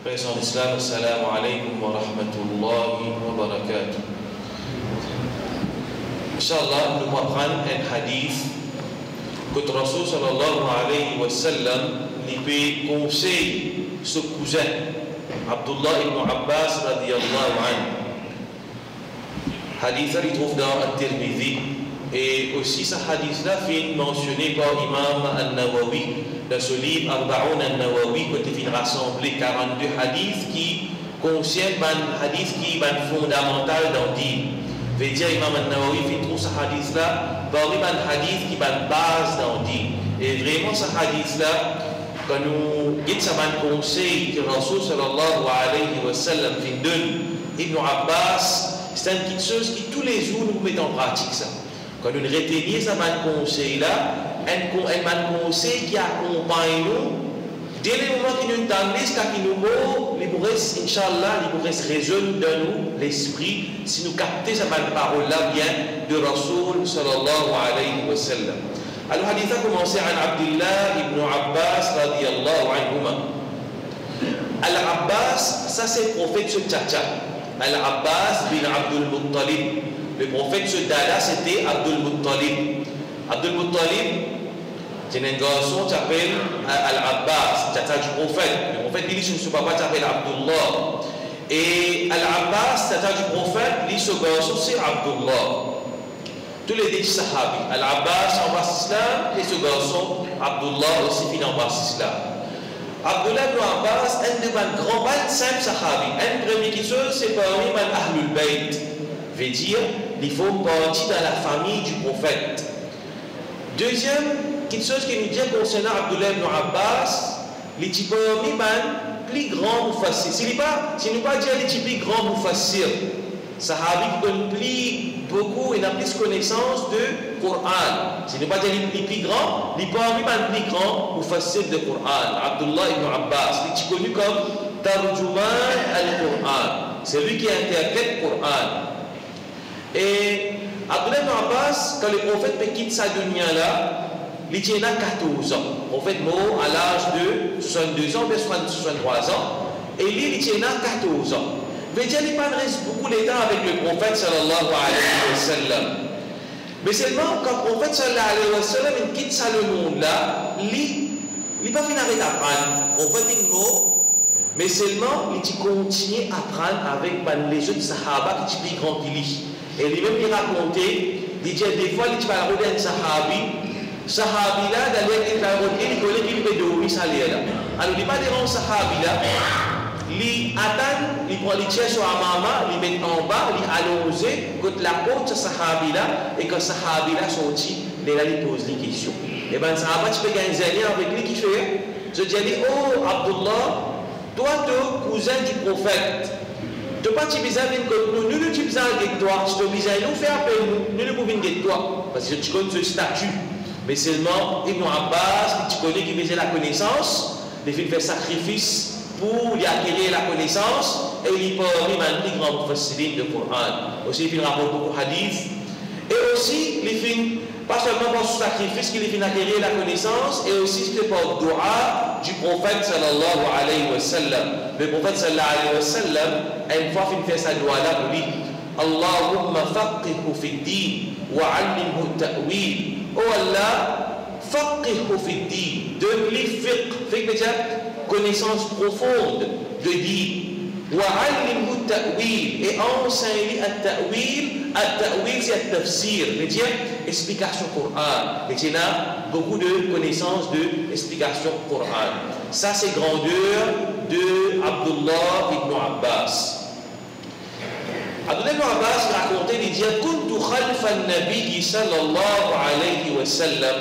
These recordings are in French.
Présent l'Islam, assalamu alaikum wa rahmatullahi wa barakatuh. Inch'Allah, nous allons prendre un hadith que le Rasul sallallahu alayhi wa sallam lui conseille ce cousin, Abdullah ibn Abbas radiyallahu anhu. Hadith, il trouve dans At-Tirmidhi. Et aussi, ce hadith-là fait mentionné par l'imam Al-Nawawi dans ce livre Arba'oun Al-Nawawi, qui est rassemblé 42 hadiths qui concernent un hadith qui est fondamental dans le din. Veut dire, l'imam Al-Nawawi fait trouver ce hadith-là parmi un hadith qui est base dans le din. Et vraiment, ce hadith-là, quand nous disons un conseil que Rasul sallallahu alayhi wa sallam fait donne Ibn Abbas, c'est une petite chose qui tous les jours nous met en pratique ça. Quand nous retenons ce conseil-là, un conseil qui accompagne nous, dès le moment que nous entendons jusqu'à qui nous mourons, il pourrait, Inch'Allah, il pourrait résonner dans nous l'esprit si nous captons cette parole-là bien de Rasul sallallahu alayhi wa sallam. Alors, le hadith a commencé à Abdullah ibn Abbas radiyallahu anhuma. Al-Abbas, ça c'est le prophète de Tchacha. Al-Abbas bin Abdul Muttalib. Le prophète ce dada c'était Abdul Muttalib. Abdul Muttalib, c'est un garçon qui s'appelle Al-Abbas, c'est du prophète. Le prophèt dit que son papa s'appelle Abdullah. Et Al-Abbas, c'est du prophète, dit ce garçon c'est Abdullah. Tous les deux sahabis. Al-Abbas en bas islam et ce garçon Abdullah aussi fin en bas islam. Abdullah ibn Abbas, un de mes grands cinq sahabis. Un premier qui c'est parmi les Ahlul Bayt. Veut dire, il faut partir dans la famille du prophète. Deuxième, quelque chose qui nous dit concernant Abdullah ibn Abbas, les types plus grand mufassir. Si nous pas dire les types plus grand mufassir, sahabi qui donne plus beaucoup et n'a plus connaissance de Coran. Si nous pas dire les plus grands, les plus grand mufassir de Coran. Abdullah ibn Abbas, il est connu comme Tarjuman al-Quran. C'est lui qui interprète le Coran. Et Abdullah ibn Abbas, quand le prophète quitte sa dunya-là, il tient 14 ans. Le prophète mort à l'âge de 62 ans, 63 ans, et lui, il tient 14 ans. Mais Dieu n'est pas reste beaucoup de temps avec le prophète sallallahu alayhi wa sallam. Mais seulement quand le prophète sallallahu alayhi wa sallam il quitte ça le monde-là, il n'est pas fini d'apprendre. Le prophète est mort, mais seulement il continue à apprendre avec les autres sahaba qui sont plus grands qu'il est. Et lui-même, il racontait, il dit des fois, il va regarder un sahabi là, d'aller il va regarder, il connaît qu'il peut dormir ça là. Alors, il va dire un sahabi là, il attend, il prend les tiers sur la maman, il met en bas, il allonge, quand la porte de sahabi là, et quand sahabi là sorti, il pose des questions. Et bien, sahabi, tu peux gagner un lien avec lui qui fait, je dis, oh Abdullah, toi, tu es cousin du prophète. Tu n'as pas besoin de nous, nous ne besoin de toi, tu as besoin de nous faire appel, nous ne pouvons pas de toi, parce que tu connais ce statut. Mais seulement, Ibn Abbas, tu connais qui faisait la connaissance, il fait sacrifice pour y acquérir la connaissance, et il peut même les grands mufassirin de Coran. Aussi, il fait rapport beaucoup de hadith, et aussi, il fait pas seulement par ce sacrifice qu'il fait acquérir la connaissance, et aussi c'est par le dua du prophète sallallahu alayhi wa sallam. Le prophète sallallahu alayhi wa sallam, une fois qu'il fait sa dua là, il dit Allahumma faqihhu fi din wa allimhu ta'wil. Oh Allah, faqihhu fi din. Donne-lui fiqh, veut dire connaissance profonde de din. Wa allimhu ta'wil. Et enseigne-lui at-ta'wil. At-ta'wil, c'est le tafsir, veut dire explication Coran. Et il y a beaucoup de connaissances de explication Coran. Ça, c'est grandeur de Abdullah ibn Abbas. Abdullah ibn Abbas racontait, il dit Kuntu khalfa an-nabi sallallahu alayhi wa sallam,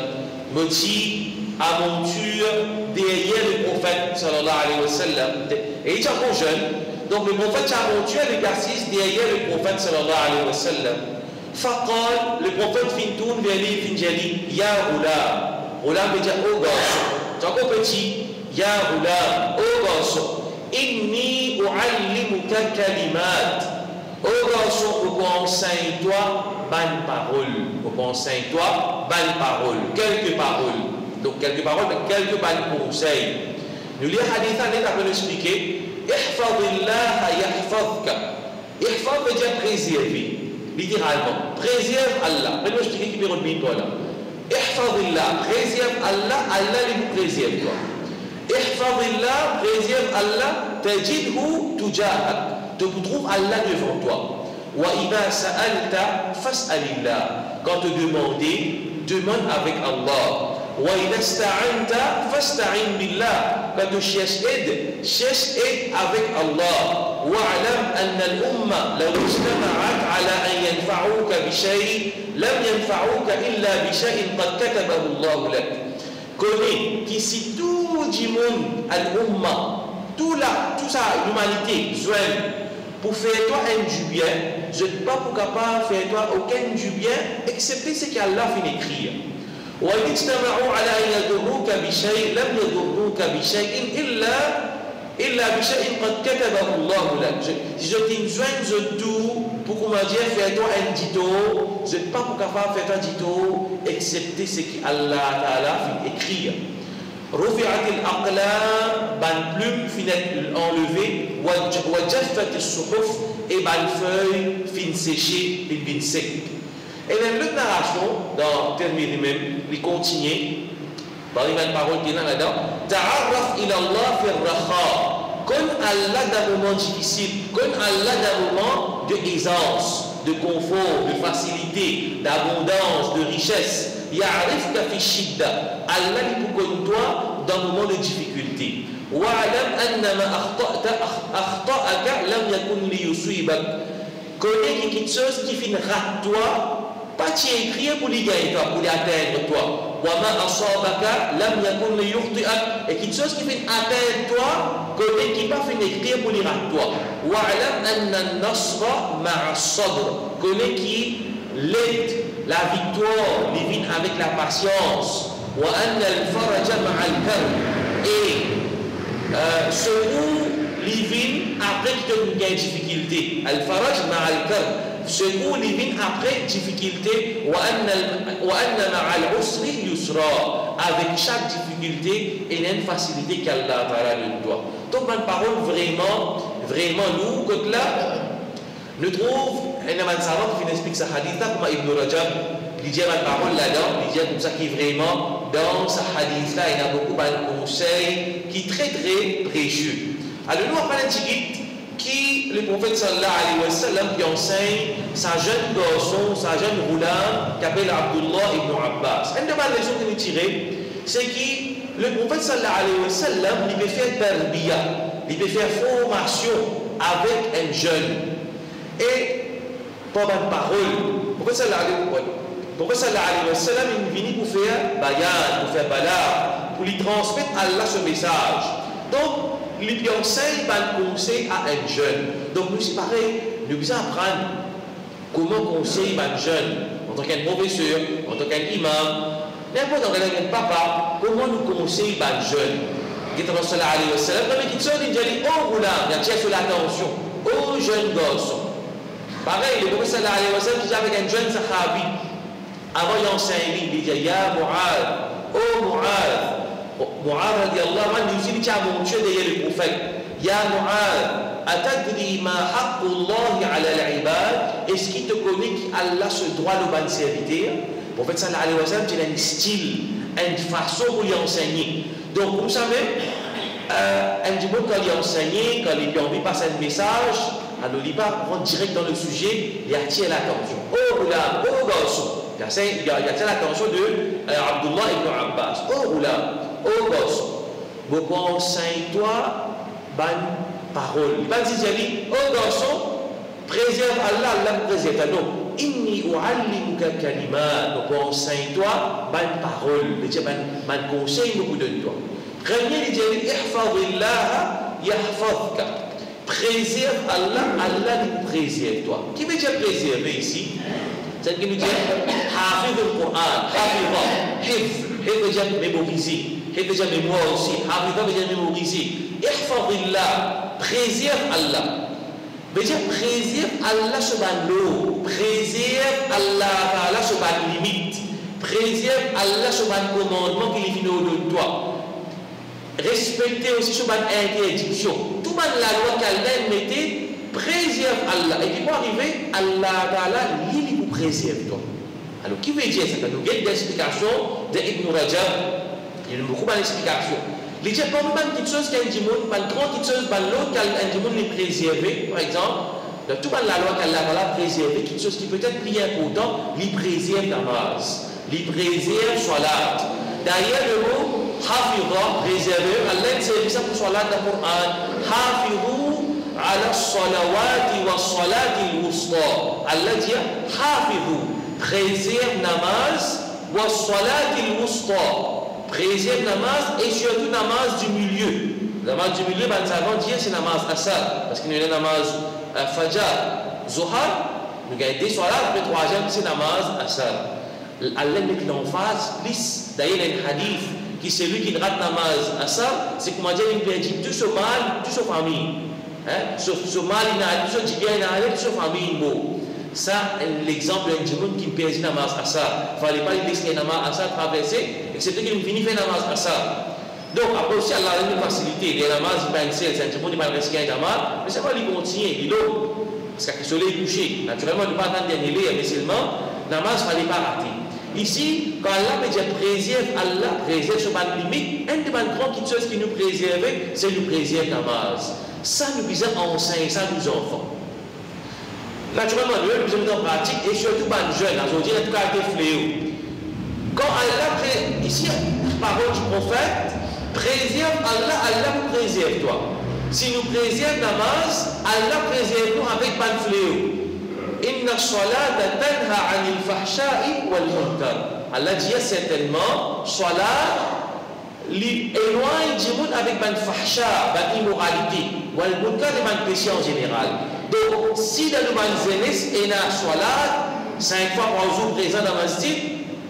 me dit à monture derrière le prophète sallallahu alayhi wa sallam. Et il est encore jeune. Donc le prophète a monté l'exercice derrière le prophète sallallahu alayhi wa sallam. Faqal, le prophète fintoun vers lui, finjali, ya Ghulam. Ghulam veut dire oh garçon. Tu es encore petit. Ya Ghulam, oh garçon. Inni u'allimuka kalimat. Oh garçon, enseigne-toi bonne parole. Enseigne-toi bonne parole. Quelques paroles. Donc quelques paroles, mais quelques bonnes conseils. Nous lisons hadith, on est à expliquer. Ihfadillah yahfadka. Ihfad veut dire préserver. Littéralement. Préserve Allah. Maintenant, je te dis qu'il me toi là. Ihfadillah. Préserve Allah. Allah lui préserve toi. Ihfadillah. Préserve Allah. Tajidhu tujahak. Tu trouves Allah devant toi. Wa idha sa'alta fas'alillah. Quand te demander, demande avec Allah. Wa idha sta'anta fasta'in billah. Quand tu cherches aide avec Allah. واعلم أن الأمة لو اجتمعت على أن ينفعوك بشيء لم ينفعوك إلا بشيء قد كتبه الله لك. Connais qu'ici tout le monde, l'Umma, tout ça, l'humanité, pour faire toi un du bien, je ne suis pas pour capable de faire toi aucun du bien, excepté ce qu'Allah fait écrire. وإذ اجتمعوا على أن يضروك بشيء لم يضروك بشيء إلا بشيء قد كتبه الله لك. Si je t'injoins tout pour qu'on m'a dit fais-toi un dito, je ne suis pas pour capable de faire un dito, excepté ce qu'Allah Ta'ala fait écrire. رفعت الأقلام, ban plume finit enlevée, وجفت الصحف, et ban feuille fin séchée, fin sec. Et dans l'autre narration, dans terminer même, il continue, dans les mêmes paroles qu'il y a là-dedans, ta'arraf ila Allah fi ar-rakha. Quand Allah d'un moment difficile, quand Allah d'un moment de aisance, de confort, de facilité, d'abondance, de richesse, ya'rifka fi shidda. Allah dit pour toi dans un moment de difficulté. Wa'alam anna ma akhta'aka lam yakun li yusibak. Connais quelque chose qui finit rate toi, pas tu es écrit pour les gagner toi, pour les atteindre toi. وما أصابك لم يكن ليخطئك. Et quelque chose qui fait atteindre toi, côté qui pas fait écrire pour les rater toi. وعلم أن النصر مع الصبر. Connais qui l'aide, la victoire, les vient avec la patience. وأن الفرج مع الكرب. Et secours, les vient après que tu as une difficulté. الفرج مع الكرب. Secours les vignes après difficulté, avec chaque difficulté il y a une facilité qu'Allah Ta'ala nous doit. Donc une parole vraiment lourde que là nous trouve un savant qui explique ce hadith là comme Ibn Rajab, il dit une parole là-dedans, il dit comme ça qui vraiment dans ce hadith là il y a beaucoup de conseils qui sont très précieux. Alors nous après l'antiquité qui le prophète sallallahu alayhi wa sallam qui enseigne sa jeune garçon, sa jeune roulant qui s'appelle Abdullah ibn Abbas. Une des leçons que nous tirons, c'est que le prophète sallallahu alayhi wa sallam il peut faire tarbiya, il peut faire formation avec un jeune. Et par une parole, le prophète sallallahu alayhi wa sallam il vient pour faire bayan, pour faire bala, pour lui transmettre à Allah ce message. Donc, il enseigne un conseil à un jeune. Donc, nous, c'est pareil, nous devons apprendre comment conseiller un jeune, en tant qu'un professeur, en tant qu'un imam, n'importe quel papa, comment nous conseiller un jeune. Il dit, sallallahu alayhi wa sallam, comme il dit, oh, il attire sur l'attention, oh, jeune garçon. Pareil, le prophète sallallahu alayhi wa sallam, dit avec un jeune sahabi, avant d'enseigner, il dit, ya Mu'ad, oh, Mu'ad. Mu'ad radiallahu anhu nous dit à mon Dieu derrière le prophète Ya Mu'ad atadri ma haqqullah ala al-ibad. Est-ce qu'il te connaît qu'Allah se doit le bon serviteur? Le prophète sallallahu alayhi wa sallam il a un style, une façon pour lui enseigner. Donc vous savez un petit peu quand il enseigne, quand il a envie de passer un message, alors il va rentrer direct dans le sujet, il attire l'attention. Oh là, oh garçon, il attire l'attention de Abdullah ibn Abbas. Oh là, oh garçon, vous conseille-toi bonne parole. Il va dire, oh garçon, préserve Allah, Allah préserve. Non, inni u'allimuka kalimat, vous conseille-toi bonne parole. Il dit, bonne conseil beaucoup de toi. Premier, il dit, ihfadillah yahfadka. Préserve Allah, Allah lui préserve toi. Qui veut dire préserver ici? C'est ce qui veut dire hafid al-Qur'an, hafid veut dire mémoriser, hifz veut dire mémoire aussi, hafid veut dire mémoriser. Ihfadillah, préserve Allah. Veut dire préserve Allah sur la loi, préserve Allah sur la limite, préserve Allah sur le commandement qu'il est venu de toi. respecter aussi sur une interdiction. Tout le monde la loi qu'Allah mettait préserve Allah. Et qui peut arriver, Allah lui vous préserve toi. Alors qui veut dire ça? Nous avons des explications d'Ibn Rajab. Il y a beaucoup d'explications. Il dit pas une petite chose qui a dit pas une grande petite chose, pas l'autre qui a dit les préserver. Par exemple, dans toute la loi qu'Allah va préserver, quelque chose qui peut être plus important, il préserve la namaz, il préserve salat. D'ailleurs, le mot hafidha, préserver, Allah dit ça pour salat dans le Coran. Hafidhu ala salawati wa salati al-wusta. Allah dit hafidhu, préserve namaz wa salati al-wusta. Préserve namaz et surtout namaz du milieu. Namaz du milieu, ben, ça va dire c'est namaz asad. Parce qu'il y a namaz fajar, zohar, nous avons des soirs, le troisième c'est namaz asad. Allah met l'emphase, plus. D'ailleurs, il y a un hadith qui c'est lui qui rate namaz asad, c'est comment dire, il perdit tout ce mal, toute sa famille. Hein? Ce mal, il a tout ce bien, il a toute sa famille. Ça, l'exemple du monde qui perdit namaz asad. Il ne fallait pas lui laisser namaz asad traverser, excepté qu'il finit faire namaz asad. Donc, après aussi, Allah a une facilité. Les namaz, il ne c'est un monde qui va risquer un namaz, mais ça va lui continuer, il l'eau. Parce que le soleil est couché. Naturellement, il ne pas attendre dernier lait, mais seulement, namaz, il ne fallait pas rater. Ici, quand Allah me dit préserve, Allah préserve sur ma limite, une des grandes choses qui nous préserve, c'est nous préserve namaz. Ça, nous visons enseigner ça à nos enfants. Naturellement, nous besoin en pratique et surtout les jeunes, aujourd'hui, en tout cas, des fléaux. Quand Allah, ici, parole du prophète, préserve Allah, Allah vous préserve toi. Si nous préserve namaz, Allah préserve nous avec pas de fléau. Inna salata tanha anil fahsha'i wal munkar. Allah dit certainement, salat éloigne du monde avec ban fahsha, ban immoralité, wal munkar et ban péché en général. Donc, si dans le jeunesse et la salat, 5 fois par jour présent dans le masjid,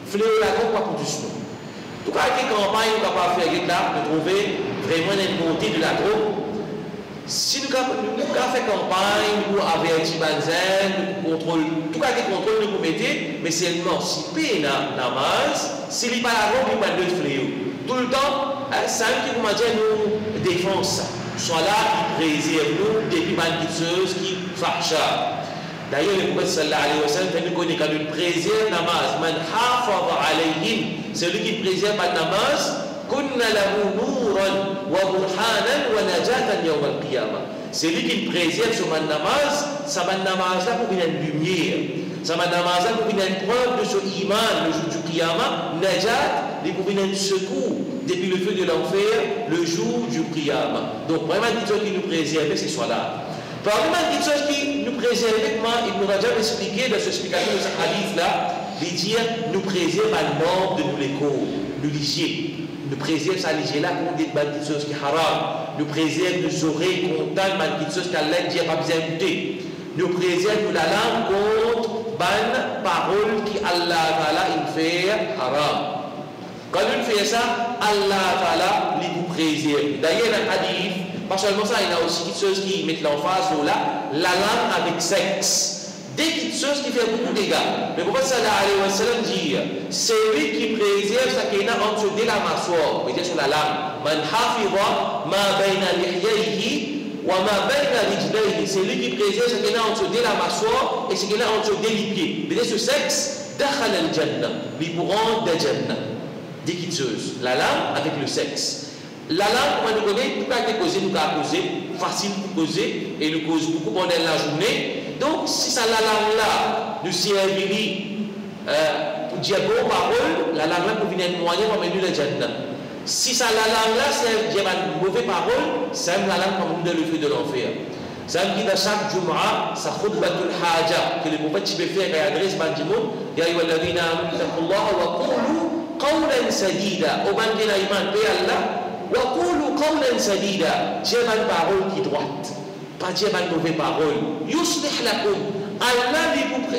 fléau la pas pour tout ça. En tout cas, avec les campagnes, on ne va pas faire là, de trouver vraiment une montée de la groupe. Si nous avons fait campagne, nous avertir Banzen, nous contrôle, tout cas, les contrôles nous mettez, mais seulement si paye namaz, s'il n'y a pas la groupe, il n'y a pas de fléau. Tout le temps, ça qui vous dit nous défense. Soit là, qui préserve nous depuis une chose qui fâcha. D'ailleurs, le prophète sallallahu alayhi wa sallam fait nous connaître quand nous préserve namaz. Man hafadha alayhim, celui qui préserve la namaz, kunna lahu nuran wa burhanan wa najatan yawm al-qiyamah. Celui qui préserve sur man namaz, ça man namaz là pour une lumière. Ça man namaz là pour une preuve de son iman le jour du qiyamah, najat, pour une secours depuis le feu de l'enfer le jour du qiyamah. Donc vraiment une chose qui nous préserve, c'est soit là. Parmi les choses qui nous préservent, Ibn Rajab expliqué dans cette explication de ce hadith-là, il dit nous préserve le mort de nous les cours, nous lisier. Nous préserve ça ligier-là contre des petites choses qui haram. Nous préserve nos oreilles contre des petites choses qu'Allah dit pas besoin d'écouter. Nous préserve la langue contre des paroles qui Allah Ta'ala il fait haram. Quand nous faisons ça, Allah Ta'ala nous préserve. D'ailleurs, dans le hadith, pas seulement ça, il y a aussi des choses qui mettent l'emphase sur là, la langue avec sexe. Des petites choses qui font beaucoup de dégâts. Le prophète sallallahu alayhi wa sallam dit, c'est lui qui préserve sa qu'il y a entre deux la mâchoire, mais sur la langue. Man hafidha ma bayna lihyayhi wa ma bayna rijlayhi. C'est lui qui préserve ce qu'il y a entre deux la mâchoire et ce qu'il y a entre deux les pieds. Mais ce sexe, dakhala al-jannah. Lui pour rendre de jannah. Des petites choses. La langue avec le sexe. La langue, comme on connaît, tout a été causé, nous a causé, facile pour causer, et nous cause beaucoup pendant la journée. Donc, si ça la langue là, nous servir pour dire bonne parole, la langue là pour venir moyen pour mener le jannah. Si ça la langue là, c'est dire une mauvaise parole, c'est la langue pour mener le feu de l'enfer. C'est un qui dans chaque Jum'a, ça khutbatul haja, que le prophète peut faire et adresse Bandimoun, ya ayyuhalladhina amanu taqullaha wa qulu qawlan sadida. Au ban de l'iman, paix Allah. وَقُولُوا قَوْلًا سَدِيدًا. Dieu a une parole qui est droite, pas Dieu a une mauvaise parole. يُصْلِحْ لَكُمْ. Allah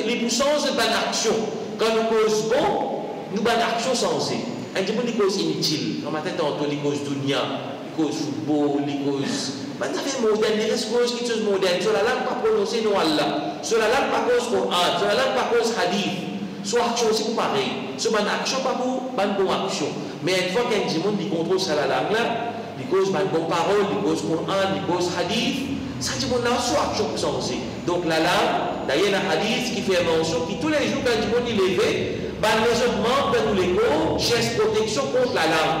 les puissances de bonne action. Quand nous causons bon, nous bonne action sensée. Un petit peu de cause inutile. Dans ma tête, tantôt, les causes dunya, les causes football, les causes. Maintenant, les modernes, les causes qui sont modernes. Sur la langue, pas prononcer non Allah. Sur la langue, pas cause Coran. Sur la langue, pas cause hadith. Soit action aussi pour pareil. Soit bonne action, pas pour bonne action. Mais une fois qu'un monde qui contrôle ça la langue là, il cause une bonne parole, il cause Coran, il cause hadith. Ça dit mon là soit chose changé. Donc la langue, d'ailleurs un hadith qui fait mention qui tous les jours quand il levé, les autres membres de tous les corps cherchent protection contre la langue.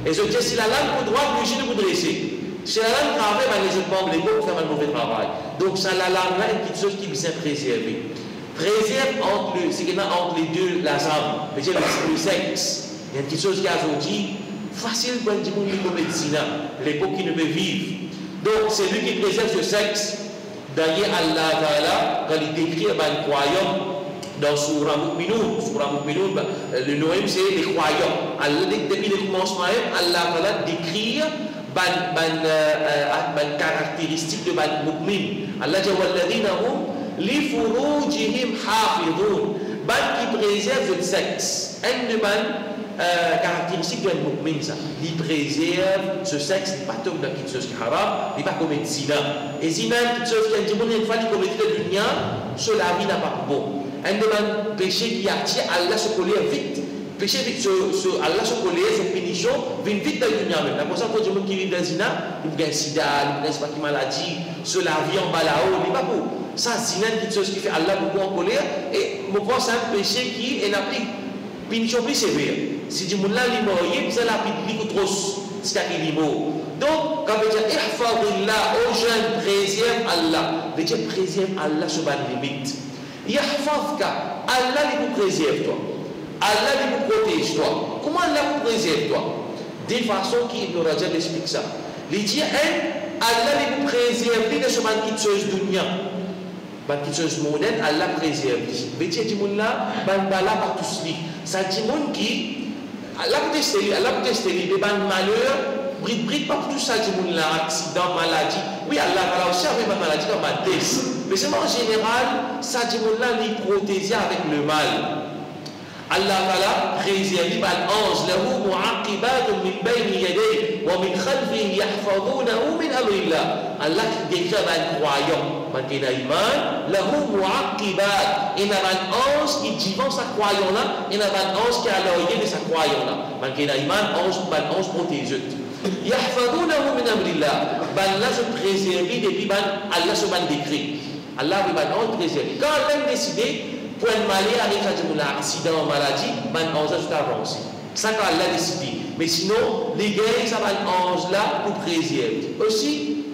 Et je dis si la langue pour droite, lui de vous dresser. Si la langue travaille, les autres membres les corps font un mauvais travail. Donc ça la langue là est quelque chose qui vient préserver. Préserve entre les deux la âme, c'est-à-dire le sexe. Il y a quelque chose qui a dit facile pour dire qu'on médecin, l'époque qui ne peut vivre. Donc c'est lui qui préserve ce sexe. D'ailleurs Allah Ta'ala, quand il décrit un croyant dans Surah Mu'minun, le nom c'est les croyants. Depuis le commencement, Allah Ta'ala décrit une caractéristique de mu'min. Allah dit walladhina hum li furujihim hafidun. Qui préserve le sexe. Une caractéristique d'un mu'min, ça. Il préserve ce sexe, il n'est pas tombe dans quelque chose qui est haram, il n'est pas commettre zina. Et zina, quelque chose qui est dit, une fois qu'il commet le dunya, sur la vie n'a pas bon. Un péché qui attire Allah se coller vite. Péché vite sur Allah se coller, sur punition, vient vite dans le dunya même. La personne quand il qui vit dans zina, il a un sida, il a une maladie, sur la vie en bas là-haut, il n'est pas bon. Ça, zina, quelque chose qui fait Allah beaucoup en colère, et je pense c'est un péché qui est appliqué. Punition plus sévère. Si du monde là, il est mort, c'est la punition trop, c'est qu'il est mort. Donc, quand on dit ihfadillah, aux jeunes, préserve Allah. On dire préserve Allah sur une limite. Yahfadka, Allah il vous préserve toi. Allah il vous protège toi. Comment Allah vous préserve toi? Des façons qui Ibn Rajab explique ça. Il dit, Allah il vous préserve de ce petite chose dunya. Petite chose mondaine, Allah préserve. Mais tu dis, là, bala par tous les. Ça dit, mon qui, Allah peut tester, des malheurs, bride pas tout ça, dit, là, accident, maladie. Oui, Allah va aussi avec ma maladie dans ma tête. Mais c'est en général, ça dit, là, il protège avec le mal. Allah va préserve, il ange, lahu mu'aqibatun min bayni yadayhi wa min khalfihi yahfazunahu min amrillah. Allah qui décrit un croyant, il y a iman, lahu mu'aqibat. Il y a un ange qui dit sa croyant là, il y a un ange qui a l'oreille de sa croyant là. Il y a iman, ange protégé. Yahfazunahu min amrillah. Allah se préserve depuis Allah se décrit. Allah va ange préserver. Quand Allah décide pour un malheur avec un accident, maladie, on va tout avancer. Ça, quand Allah a décidé. Mais sinon, les guerres, ça va ange là pour préserver. Aussi,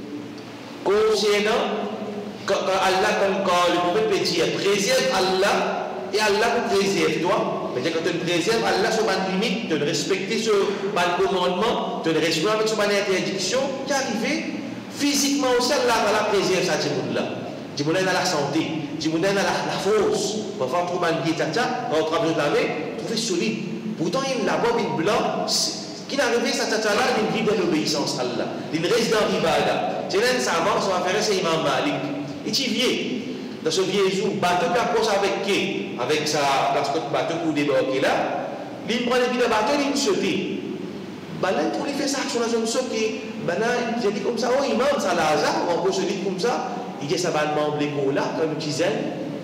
concernant, quand Allah, quand le prophète peut dire, préserve Allah, et Allah vous préserve toi. Mais quand tu le préserves, Allah sur une limite, tu le respecter sur un commandement, tu le respecter avec sur une interdiction, qui arrive physiquement aussi, Allah va la préserver, ça, là. Du monde dans la santé, du monde dans la force. Parfois, on trouve un billet tata, quand on travaille dans la main, trouver solide. Pourtant, il y a une bobe blanc qui n'arrive à cette tata-là, il vit dans l'obéissance à Allah. Il reste dans l'ibada. C'est là, ça avance, on va faire c'est Imam Malik. Et tu viens, dans ce vieux jour, bateau qui approche avec qui? Avec sa bateau pour débarquer là. Il prend les billes de bateau, il saute. Là, pour lui faire ça, action, là, je me saute. Là, j'ai dit comme ça, oh, Imam, ça l'a hasard, on peut se dire comme ça. Il dit ça va demander là, comme tu disais,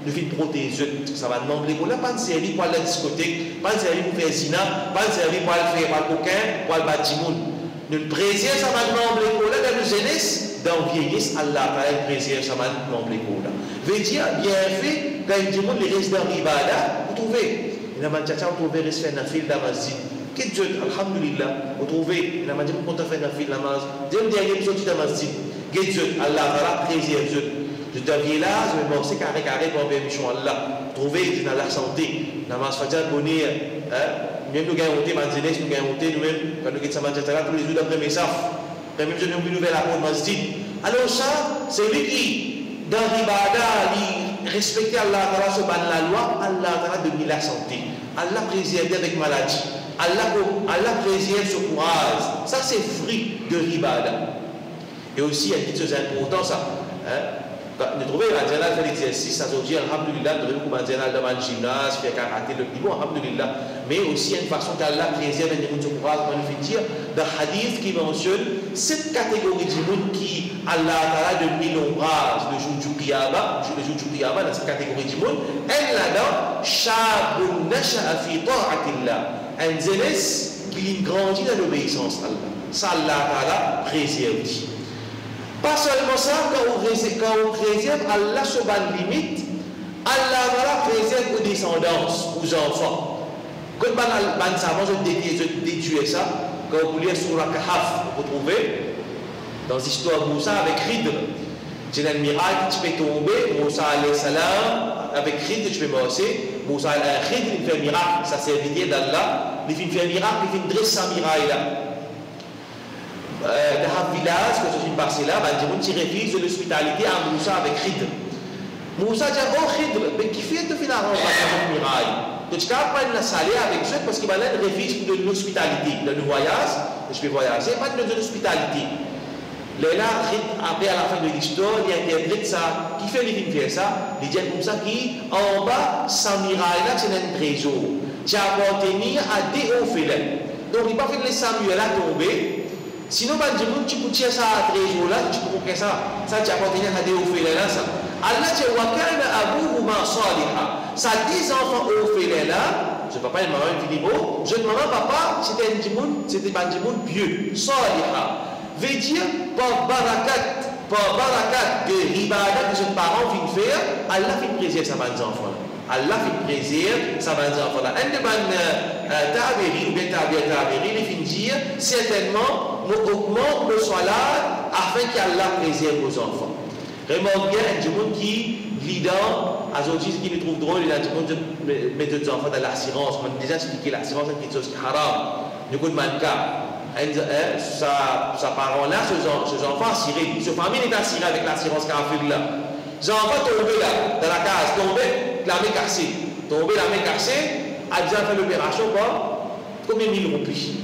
le fait de protéger. Ça va demander là, pas de servir pour la discothèque, pas de servir pour faire zina, pas de servir pour faire pour le coquin, pour le bâtiment. Nous préserve ça va demander là dans la jeunesse, dans la vieillesse, Allah va préserver ça va demander là. Veut dire, bien fait, quand il dit les résidents d'Ibada, vous trouvez, il y a un tchatcha, vous trouvez rester dans la file de la masjid. Qu'est-ce que Dieu, alhamdulillah, vous trouvez, il y a un tchatcha, vous trouvez dans la file de la masjid. Deuxième dernier, vous sortez de la masjid. Allah va préserver. Je deviens là, je vais penser carré pour permission Allah. Trouver dans la santé, dans ma fatigue bonheur. Même nous gagnons monté, ma jeunesse, nous gagnons monté, nous-mêmes, quand nous gagnons sa tous les jours d'après mes safs. Même je n'ai plus nouvelle à mon masjid. Alors ça, c'est lui qui, dans l'ibada, il respecte Allah sur la loi, Allah a donné la santé. Allah préserve avec maladie. Allah préserve ce courage. Ça, c'est fruit de l'ibada. Et aussi, il y a une petite chose importante, ça. Nous trouvons un journal fait l'exercice, ça veut dire, alhamdulillah, nous trouvons un journal dans le gymnase, faire karaté, le niveau, alhamdulillah. Mais aussi, il y a une façon qu'Allah préserve et nous courage, on fait dire, dans le hadith qui mentionne cette catégorie de monde qui, Allah a donné l'ombrage, le jour du Qiyamah, dans cette catégorie de monde, elle là-dedans, Shabun nasha'a fi ta'atillah, un jeunesse qui grandit dans l'obéissance à Allah. Ça, Allah Ta'ala préserve. Pas seulement ça, quand on préserve, Allah se bat limite, Allah Ta'ala préserve aux descendances, aux enfants. Quand on savant, je déduis ça, quand vous lisez sur la Kahaf, vous trouvez dans l'histoire de Moussa avec Khidr. C'est un miracle, tu peux tomber, Moussa alayhi salam, avec Khidr, tu peux morcer. Moussa Khidr, il fait un miracle, ça serviteur d'Allah, il fait un miracle, il fait une dresse sans miracle là. Dans un village, quand je suis passé là, tu refuses de l'hospitalité à Moussa avec Khidr. Moussa dit, oh Khidr, mais qui fait de finir en passant un miracle? Donc tu ne peux pas la saler avec eux parce qu'il va être refuse de l'hospitalité. Dans le voyage, je peux voyager, pas de l'hospitalité. Là, après, à la fin de l'histoire, il interprète ça. Qui fait les films faire ça? Il dit comme ça qui, en bas, sans miracle, là, c'est un trésor. Tu appartenu à des orphelins. Donc, il n'a pas fait les Samuel à tomber. Sinon, tu peux tirer ça à trésor là, tu peux faire ça. Ça, tu appartenu à des orphelins là, ça. Allah dit, Wakana Abou Ouma Saliha. Ça, 10 enfants orphelins là, je ne sais pas, maman, il dit, bon, je ne maman, papa, c'était pas un djimoun pieux. Saliha. Veut dire par barakat de ribadat que ses parents viennent faire, Allah fait plaisir sa bonne enfant. Allah fait plaisir sa bonne enfant. Un de mes tabéri ou bien tabéri, il fait dire certainement nous augmente le salat afin qu'Allah plaisir aux enfants. Remarque bien, un monde qui lidant, aujourd'hui ce qui me trouve drôle, il y a un monde de mettre des enfants dans l'assurance. On a déjà expliqué l'assurance, c'est quelque chose qui est haram. Du coup, de manka. Sa parent-là, ses enfants assurés, sa famille est assurée avec l'assurance Carrefour là. Les enfants tombés là, dans la case, tombés, la main cassée. Tombés, la main cassée, a déjà fait l'opération quoi? Combien de 1000 roupies?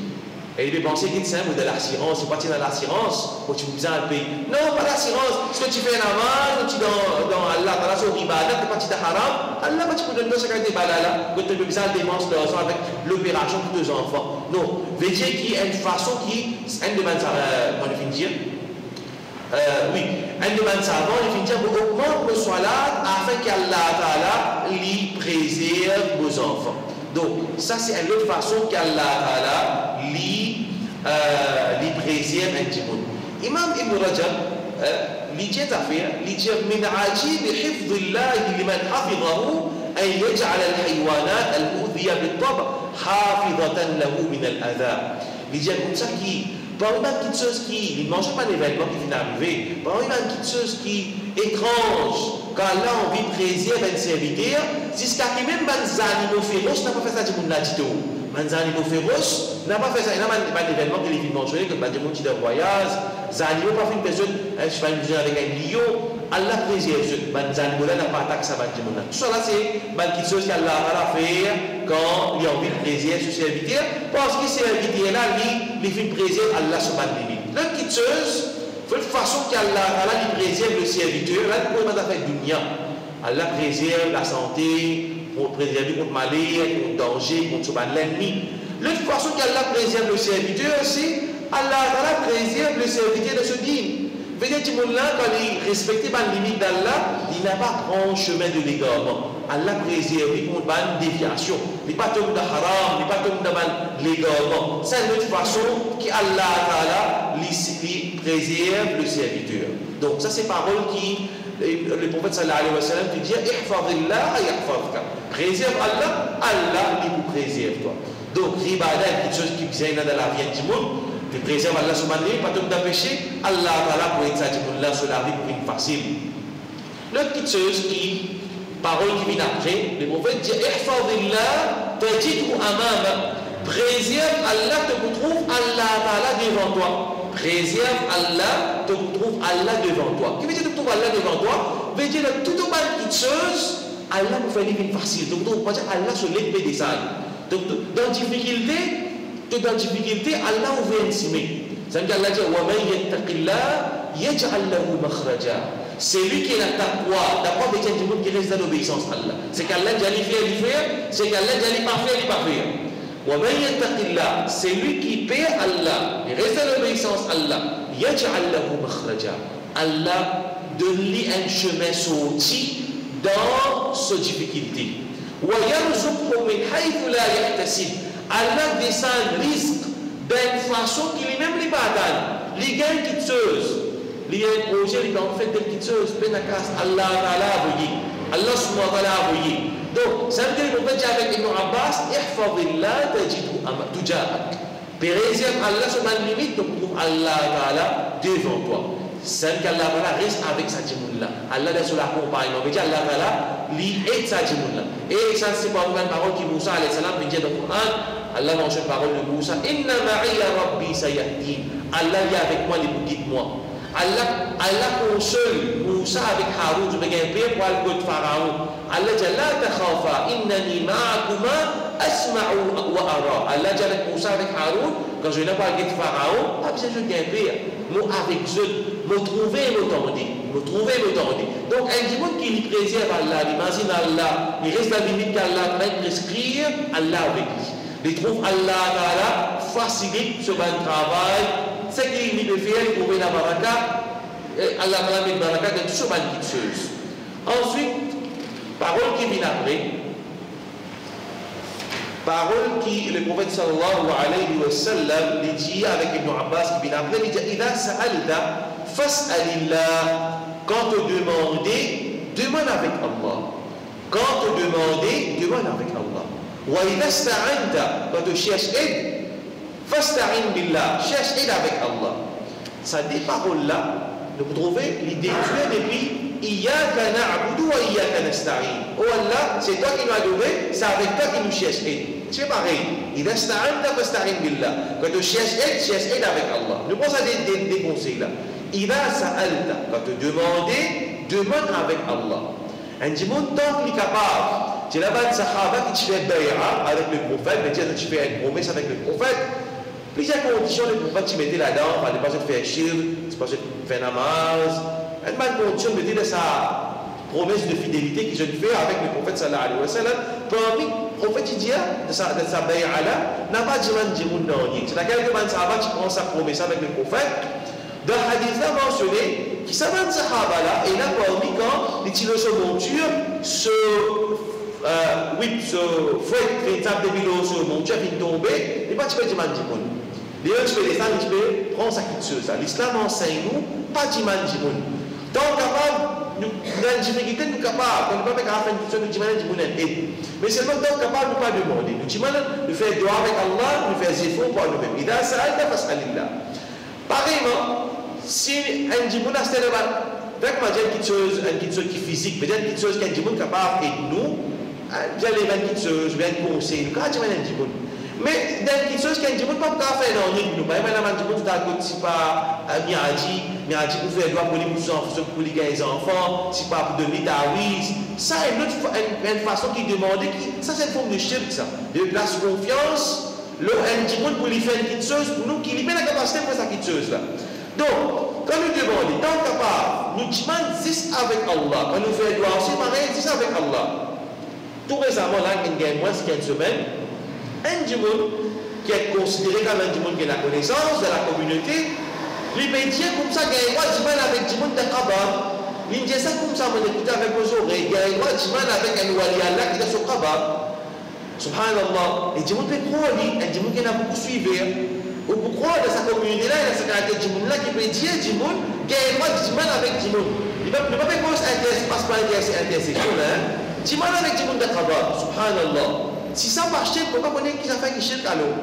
Et il pensait qu'il est simple de l'assurance, c'est parti dans l'assurance, quand tu vous as un pays. Non, pas l'assurance, ce que tu fais en avant, tu dans Allah, dans la sourate ibadat, tu es parti dans haram, Allah va te donner ce que tu as là, quand tu as besoin de dépenser l'argent avec l'opération pour tes enfants. Non, veut dire qu'il y a une façon qui, un demande ça, on va dire, oui, un demande ça avant, il finit dire, augmente le salat afin qu'Allah Ta'ala lui préserve vos enfants. Donc, ça c'est une autre façon qu'Allah Ta'ala lui préserve un petit peu. Imam Ibn Rajab, il dit affaire, il dit min ajib hifdillah liman hafizahu an yaj'al al-haywanat al-mu'dhiya bit-tab' hafizatan lahu min al-adha. Il dit comme ça qui parmi une petite chose qui ne mange pas l'événement qui vient d'arriver, parmi une petite chose qui étrange, quand Allah a envie de préserver un serviteur, c'est ce qui même les animaux féroces n'a pas fait ça du monde là du tout. Les animaux féroces n'a pas fait ça. Il y a un événement qui est mentionné comme les gens qui de voyage, les animaux pas fait une personne, je sais pas une personne avec un lion, Allah préserve ceux. Les animaux là n'ont pas attaqué ça du monde là. Tout ça là c'est une petite chose qu'Allah va faire quand il a envie de préserver ce serviteur, parce que ce serviteur là, il fait préserver Allah sur la limite. La petite chose, de toute façon qu'Allah lui préserve le serviteur, là, pour le faire dunya. Allah préserve la santé, pour préserver contre maladie, contre danger, contre l'ennemi. De toute façon qu'Allah préserve le serviteur aussi, Allah préserve le serviteur de ce dîme. Veut dire que quand il respecte les limites d'Allah, il n'a pas pris un chemin de l'égarement. Allah préserve contre une déviation. Il n'est pas tombé dans haram, il n'est pas tombé dans l'égarement. C'est une autre façon qu'Allah lui préserve le serviteur. Donc ça c'est parole qui le prophète sallallahu alayhi wa sallam qui dit ihfazillah yahfazka. Préserve Allah, Allah lui préserve toi. Donc ribada est quelque chose qui vient dans la vie du monde. Tu préserves Allah subhanahu wa ta'ala, pas de péché, Allah ta'ala pour être ça du monde là sur la vie pour une facile. L'autre petite chose qui parole qui vient après, le prophète dit ihfazillah tajidhu amama. Préserve Allah, te retrouve Allah ta'ala devant toi. Préserve Allah, te retrouve Allah devant toi. Qui veut dire te retrouve Allah devant toi? Veut dire que tout au bas de petites choses, Allah vous fait une vie facile. Donc on va dire Allah sur l'épée des ânes. Donc dans la difficulté, Allah vous veut insimer. C'est-à-dire qu'Allah dit wa man yattaqillah yaj'al lahu makhraja. C'est lui qui est la taqwa. D'abord, il y a des gens qui restent dans l'obéissance à Allah. C'est qu'Allah dit aller faire, il fait. C'est qu'Allah dit aller pas faire, il pas faire. وَمَنْ يَتَّقِ اللَّهِ, c'est lui qui paie Allah, il reste à l'obéissance à Allah. يَجْعَلْ لَهُ مَخْرَجًا. Allah donne-lui un chemin sorti dans ses difficultés. وَيَرْزُقْهُ مِنْ حَيْثُ لَا يَحْتَسِبْ. Allah descend risque d'une façon qu'il est même les batailles. Il gagne quelque chose. Il y a un projet, il en fait quelque chose. Penakas, Allah Ta'ala voyez. Allah subhanahu wa ta'ala voyez. Donc, ça veut dire qu'on peut dire avec Ibn Abbas, Ihfadillah tajidu tujahak. Pérésième Allah sur ma limite, donc trouve Allah Ta'ala devant toi. C'est qu'Allah Ta'ala reste avec sa djimoun-là. Allah est sur la compagnie. On veut dire Allah Ta'ala, lui aide sa djimoun-là. Et ça, c'est pas une parole qui Moussa alayhi salam vient dire dans le Coran. Allah mentionne parole de Moussa. Inna ma'iya rabbi sayahdin. Allah est avec moi, il guide moi. Allah console Moussa avec Haroun, je vais gagner pour le God Pharaon. Allah dit la takhafa innani ma'akuma asma'u wa ara. Allah dit avec Moussa avec Haroun, quand je n'ai pas le God Pharaon, pas besoin de gagner. Moi avec eux, me trouver, me tendre. Donc un dimanche qui lui préserve Allah, il imagine Allah, il reste la limite qu'Allah va prescrire, Allah avec lui. Il trouve Allah Ta'ala facilite ce bon travail. C'est qu'il peut faire, il trouve la baraka, Allah Ta'ala met la baraka dans tout ce bon qui chose. Ensuite, parole qui vient après, parole qui le prophète sallallahu alayhi wa sallam dit avec Ibn Abbas qui vient après, il dit Ida sa'alta fas'alillah. Quand te demander, demande avec Allah. Quand te demander, demande avec Allah. Wa ida sta'anta, quand te cherches aide, fasta'in billah, cherche aide avec Allah. Ça des paroles-là, nous trouvez l'idée depuis Iyyaka na'budu wa iyyaka nasta'in. Oh Allah, c'est toi qui nous adoré, c'est avec toi qui nous cherche aide. C'est pareil. Ida sta'anta fasta'in billah. Quand tu cherches aide avec Allah. Nous pensons à des conseils là. Ida sa'alta, quand tu demande avec Allah. Un dimanche, tant qu'il est capable. C'est là-bas de Sahaba qui fait bay'a avec le prophète, mais tu fais une promesse avec le prophète. Plusieurs conditions, le prophète tu mettais là-dedans, il ne fallait pas se faire shirk, c'est pas se faire namaz. Une bonne condition, mettait de sa promesse de fidélité qu'il fait avec le prophète sallallahu alayhi wa sallam. Parmi le prophète il dit de sa bay'a-là, n'a pas dit man djimoun non. C'est laquelle que man Sahaba qui prend sa promesse avec le prophète. Dans le hadith là mentionné, qui s'appelle Sahaba là, et là parmi quand il tire sa monture, ce fouet, qui tape des vélos sur mon chef, il tombe, il n'est pas tu peux dire mandimoun. Les gens qui les femmes, tu peux prendre sa culture. L'islam enseigne nous, pas dire mandimoun. Donc, capable, nous avons une difficulté, nous capables, on ne peut pas faire une culture, nous disons mandimoun aide. Mais seulement, donc, capable, nous ne pas demander. Nous disons, nous faisons droit avec Allah, nous faisons effort pour nous-mêmes. Il a ça, il a face à l'Illah. Pareillement, si un djimoun a cette avec moi, j'ai une chose qui est physique, mais j'ai une chose qui est capable de nous. J'ai les 20 choses, je viens de conseiller. Quand tu m'as dit, mais dans les choses qui ont pas faire dans le nous, pas même la tout à c'est pas miadi pour faire droit pour les enfants, c'est pas pour donner ta ça est une façon qui demande ça c'est une forme de shirk ça. De place confiance, le un pour lui faire une petite chose pour nous qui lui met la capacité pour faire cette chose là. Donc, quand nous demandons, tant capable, nous demandons 10 avec Allah. Quand nous faisons droit, c'est pareil, 10 avec Allah. Tout récemment, là, il y a moins de 15 semaines, un djimoun qui est considéré comme un djimoun qui a la connaissance de la communauté, il peut dire comme ça, il y a un djimoun avec djimoun de Kaaba. Il dit ça comme ça, on écoute avec vos oreilles, il y a un djimoun avec un wali Allah qui est sur Kaaba. Subhanallah. Et djimoun peut croire, un djimoun qui a beaucoup suivi. Ou pourquoi dans sa communauté-là, il y a ce caractère djimoun-là qui peut dire djimoun, il y a un djimoun avec djimoun. Il ne peut pas faire cause passe par intersection là. Djimoun avec djimoun de Kaaba, subhanallah. Si ça marche, il ne peut pas connaître qui ça fait qui shirk alors.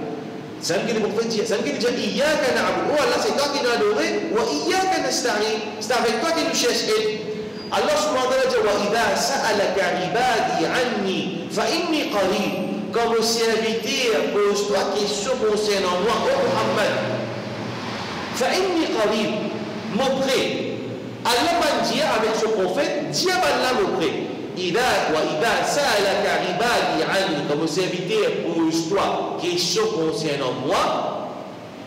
C'est ce qu'il faut dire. C'est ce qu'il dit Iyyaka na'budu. Oh Allah, c'est toi qui nous adoré. Wa iyyaka nasta'in. C'est avec toi qui nous cherche aide. Allah subhanahu wa ta'ala dit Wa idha sa'alaka ibadi anni fa inni qarib. Quand vos serviteurs posent toi question concernant moi, oh Muhammad, fa inni qarib, mon prêt. Allah m'a dit avec ce prophète, dis à Allah mon prêt. Ida sa'alaka ibadi anni, quand vos serviteurs posent toi question concernant moi,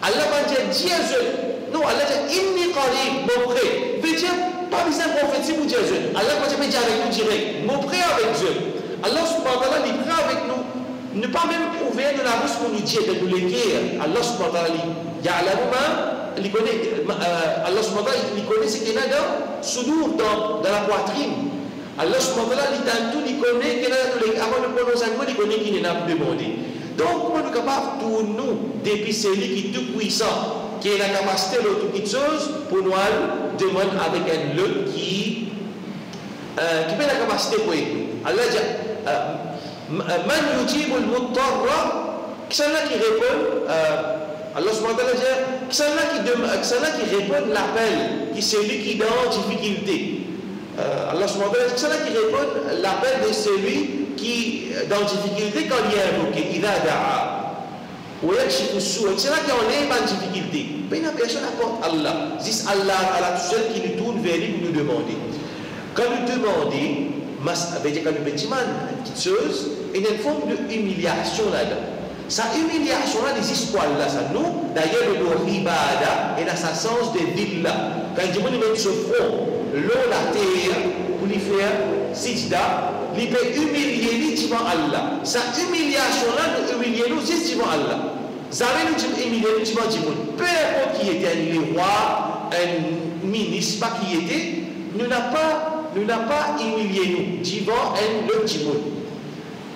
Allah m'a dit, dis à eux. Non, Allah dit, inni qarib, mon prêt. Veut dire, pas besoin de prophétie pour dire eux. Allah m'a dit, avec nous direct, mon prêt avec eux. Allah subhanahu wa ta'ala, il prêt avec nous. Ne pas même ouvrir de la bouche pour nous dire, de nous l'écrire. Allah subhanahu wa ta'ala, il connaît, Allah subhanahu wa ta'ala, il connaît ce qu'il y a dans soudour, dans la poitrine. Allah subhanahu wa ta'ala, il connaît qu'il y a avant le prononcement, il connaît qu'il n'y a pas demandé. Donc, comment nous sommes capables pour nous, depuis celui qui est tout puissant, qui a la capacité de toute chose, pour nous demander avec un autre qui a la capacité pour nous. Allah dit, Man yujibul mutarra, qui c'est là qui répond, Allah subhanahu wa ta'ala dit, qui c'est là qui répond l'appel, qui c'est lui qui est dans difficulté. Allah subhanahu wa ta'ala dit, qui c'est là qui répond l'appel de celui qui est dans difficulté quand il est invoqué, il a da'a. C'est là qu'on est en difficulté. Mais la personne apporte Allah. C'est Allah tout seul qui nous tourne vers lui pour nous demander. Quand nous demandons, quand nous disons une petite chose, il y a une forme d'humiliation là-dedans. Sa humiliation-là n'existe pas là, ça nous. D'ailleurs, le ribada et dans sa sens de ville là. Quand il dit qu'on met ce front, l'eau, la terre, pour lui faire sijda, il peut humilier devant Allah. Sa humiliation-là nous humilie nous juste devant Allah. Ça veut nous humilier devant Dieu. Peu importe qui était un roi, un ministre, pas qui était, nous n'a pas humilié nous devant un autre Dieu.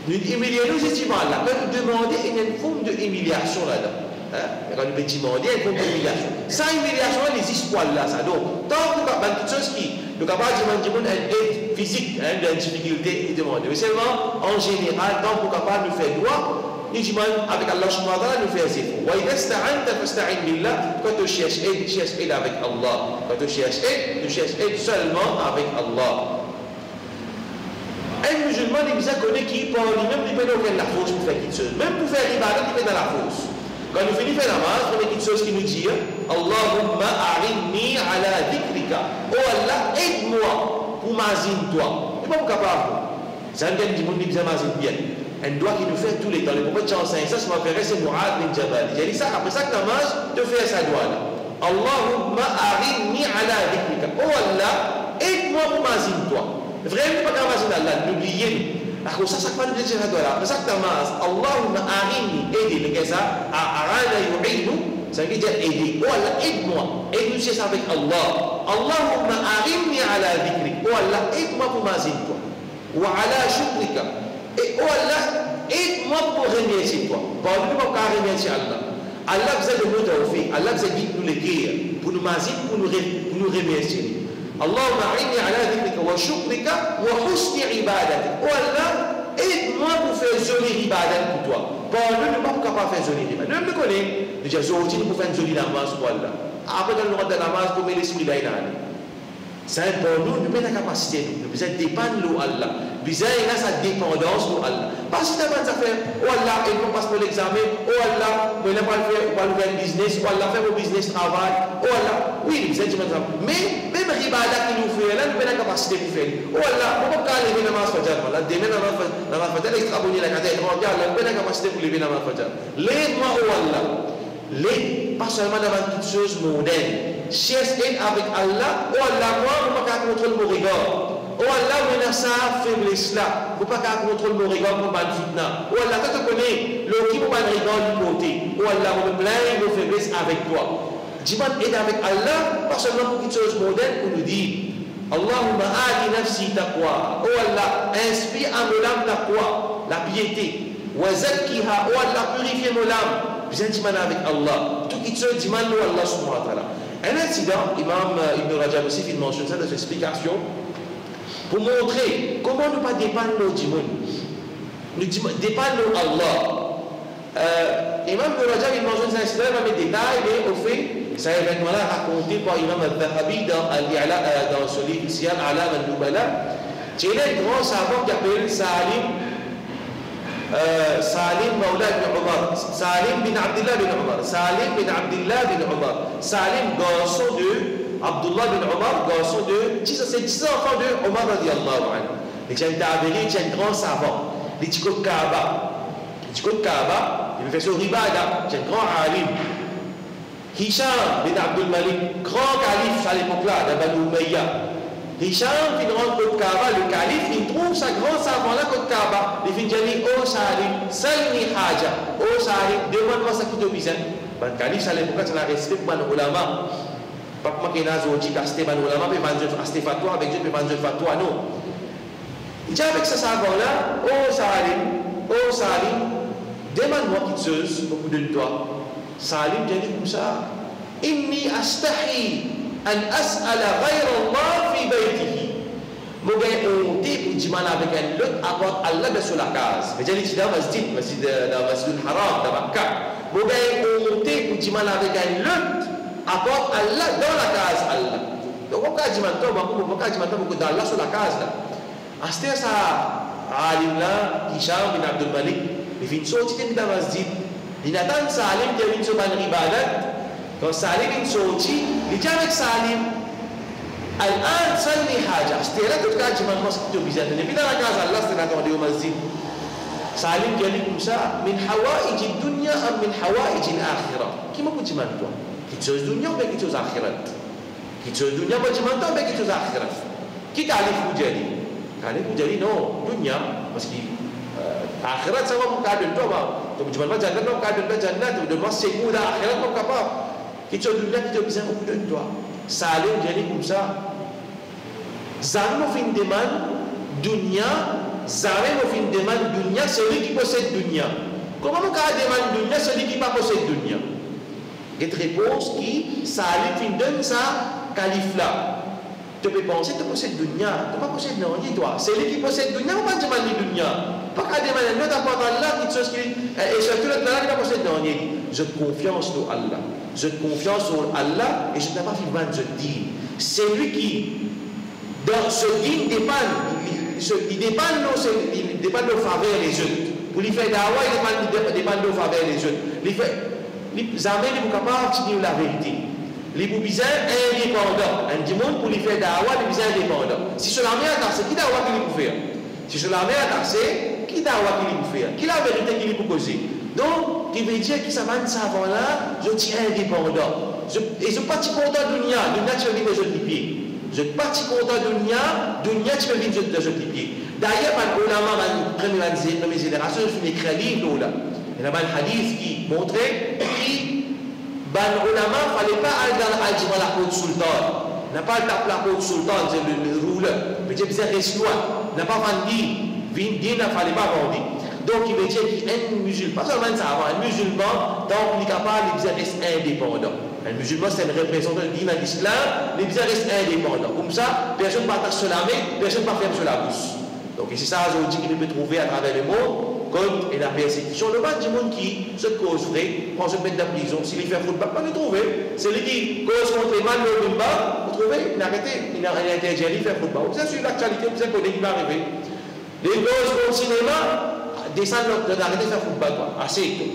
Nous humilions nous juste devant Allah. Quand nous demandons, il y a une forme d'humiliation là-dedans. Quand nous demandons, il y a une forme d'humiliation. Sans humiliation, il n'existe pas là. Ça. Donc, tant que nous avons quelque chose qui nous capables de demander une aide physique, une difficulté, il demande. Mais seulement, en général, tant que nous sommes capables de faire droit, nous demandons avec Allah subhanahu wa ta'ala, nous faisons ses efforts. Quand tu cherches aide avec Allah. Quand tu cherches aide seulement avec Allah. Un musulman, il connaît qui parle lui-même, il peut pas la force pour faire quelque chose. Même pour faire l'ibadat, il peut dans la force. Quand nous finissons faire la namaz, on a quelque chose qui nous dit Allahumma a'inni ala dhikrika. Oh Allah, aide-moi pour m'azine toi. Il n'est pas capable. Ça veut dire que nous disons m'azine bien. Un doigt qui nous fait tous les temps. Le prophète enseigne ça, ça m'a fait c'est Mu'adh bin Jabal. J'ai dit ça, après ça, namaz, tu fais sa doigt là. Allahumma a'inni ala dhikrika. Oh Allah, aide-moi pour m'azine toi. Vraiment pas capable d'Allah, n'oubliez nous. Alors ça, ça va nous dire là. Mais ça que namaz, Allahumma a'inni, aidez le gars, a'ana yu'inu, ça veut dire aider. Oh Allah, aide-moi. Aide-nous c'est avec Allah. Allahumma a'inni ala dhikrik. Oh Allah, aide-moi pour m'azine toi. Wa ala shukrika. Et oh Allah, aide-moi pour remercier toi. Pas nous pas remercier Allah. Allah vous a donné notre vie. Allah vous a dit nous les guérir. Pour nous m'azine, pour nous remercier. اللهم أعني على ذكرك وشكرك وحسن عبادتك. Oh Allah, aide-moi pour faire jolie ibadat pour toi. Pour nous, nous ne sommes pas capables de faire jolie ibadat. Nous nous connaissons. Nous disons aujourd'hui pour faire une jolie namaz pour Allah. Après nous rentrons dans la namaz pour mettre l'esprit là. C'est pour nous, nous avons la capacité. Nous besoin dépendre de Allah. Nous avons sa dépendance de Allah. Parce que tu as fait, oh Allah, il faut passer pour l'examen. Oh Allah, je ne vais pas le faire, on va faire un business. Oh Allah, faire mon business travail. Oh Allah, oui, nous avons mais même l'ibada qui nous fait, là, nous avons la capacité de faire. Oh Allah, on ne peut pas lever la namaz fajr. Là, demain, la namaz fajr, il sera abonné la cadette. On va la capacité pour lever la namaz fajr. L'aide-moi, oh Allah. L'aide, pas seulement dans une petite chose mondaine. Cherche aide avec Allah. Oh Allah, moi, je ne peux pas contrôler mon regard. Oh Allah, je n'ai pas faiblesse là. Je ne peux pas contrôler mon regard pour ma fitna. Oh Allah, quand tu connais, le qui pour ma regard du côté. Oh Allah, je me plains de faiblesse avec toi. Dis-moi aide avec Allah, pas seulement pour une chose mondaine, pour nous dire Allahumma adi nafsi taqwa. Oh Allah, inspire à mon âme taqwa, la piété. Wa zakkiha. Oh Allah, purifie mon âme. Viens dire avec Allah. Tout qui te dit Allah subhanahu wa ta'ala. Un incident, Imam Ibn Rajab aussi il mentionne ça dans ses explications, pour montrer comment ne pas dépendre de Dieu. Nous dépendre de Allah. Imam Ibn Rajab il mentionne ça, il va mettre des détails, mais au fait, cet événement-là raconté par Imam al-Dhahabi dans ce livre, Siyar Alam al-Nubala. C'est un grand savant qui appelle Salim Maula bin Omar, Salim bin Abdullah bin Omar, Salim bin Abdullah bin Omar, Salim garçon de Abdullah bin Omar, garçon de 10 enfants de Omar radiallahu anhu. Et j'ai un tabéri, j'ai un grand savant, les Tikot Kaaba. Les Tikot Kaaba, il me fait sur Ribada, j'ai un grand alim. Hisham bin Abdul Malik, grand calife à l'époque-là, de Banu Umayya. Hisham, il rentre au Kaaba, le calife, il trouve sa grande savant là au Kaaba. Il dit, oh Salim, Salni Haja, oh Salim, demande-moi ça qui te besoin. Le calife, à l'époque, c'est la respect pour les ulama. Pas que moi qui ai dit que c'est les ulama, puis vendre un fatwa, avec Dieu, puis vendre un fatwa, non. Il dit avec ce savant là, oh Salim, demande-moi quelque chose, beaucoup de toi. Salim dit comme ça. Inni astahi an as'ala ghayra Allah fi baytihi. Moga honte pour dire avec un autre à part Allah de sur la case. Mais j'ai dit dans masjid al-Haram, dans Makkah. Moga honte pour dire avec un autre à part Allah dans la case Allah. Donc on peut dire beaucoup d'Allah sur la case là. Asté ça alim là, Hisham bin Abdul Malik, il vient sortir dans masjid. Il attend Salim qui vient sur ban ibadat. Quand Salim vient sortir, il dit avec Salim الآن صلي حاجة استيراد تكاجي من مسجد بيزاد اللي بينا نجاز الله استناد وديو مسجد سالم جالكم سا من حوائج الدنيا أم من حوائج الآخرة كما كنت منتوا كتوز الدنيا وبا كتوز آخرة كتوز الدنيا وبا جمانتوا وبا كتوز آخرة كي تعرف وجالي تعرف وجالي نو دنيا مسكي آخرة سوا مكادل توبا تو جمال ما جنة ما مكادل ما جنة تو دم سيكون آخرة ما كبار كتوز الدنيا كتوز بيزاد وكتوز توا سالم جالكم سا Zame au fin demande dunya, Zame au fin demande dunya, celui qui possède dunya. Comment on demande dunya, celui qui pas possède dunya? Cette réponse qui, Salim fin donne ça, calife là. Tu peux penser que tu possèdes dunya, tu ne possèdes non, dis-toi. Celui qui possède dunya, on va demander dunya. Pas qu'à demander notre apport Allah, quelque chose qui, et surtout le là qui possède non, je confiance en Allah. Je confiance en Allah et je n'ai pas fait mal, je dis. C'est lui qui donc ce din dépend de faveur les autres. Pour lui faire dawa, il dépend de faveur les autres. Les amis ne sont pas capables de dire la vérité. Les boubisins indépendants. Un dimanche pour lui faire dawa, les boubisins indépendants. Si cela m'est attaché, qui dawa qu'il peut faire? Si cela m'est attaché, qui dawa qu'il peut faire? Qui la vérité qu'il peut causer? Donc, il veut dire que ça va savant là, je suis indépendant. Et je ne suis pas content de dunya, tu veux vivre les pieds. Je ne suis pas content de dunya, tu veux vivre les autres pieds. D'ailleurs, les ulama, la première génération, ils font écrire un livre là. Il y a un hadith qui montrait que les ulama ne fallait pas aller dans la cour du sultan. N'a pas tapé la cour du sultan, c'est le rouleur. Mais il reste loin. N'a pas vendu. Il ne fallait pas vendre. Donc, il veut dire qu'un musulman, pas seulement ça, un musulman, donc il est capable de rester indépendant. Un musulman, c'est un représentant de l'islam, les bizarres restent indépendants. Comme ça, personne ne partage sur la main, personne ne ferme sur la bouche. Donc, c'est ça aujourd'hui qu'il peut trouver à travers le monde, comme la persécution. Le bas du monde qui se causerait, quand se met dans la prison, s'il fait football, pas le trouver. C'est lui qui cause contre les mal le bas, vous trouvez, il a arrêté, il a interdit de faire football. Vous savez, sur l'actualité, vous savez qu'il va arriver. Les causes pour le cinéma, descendre d'arrêter de faire football, quoi. Assez tôt.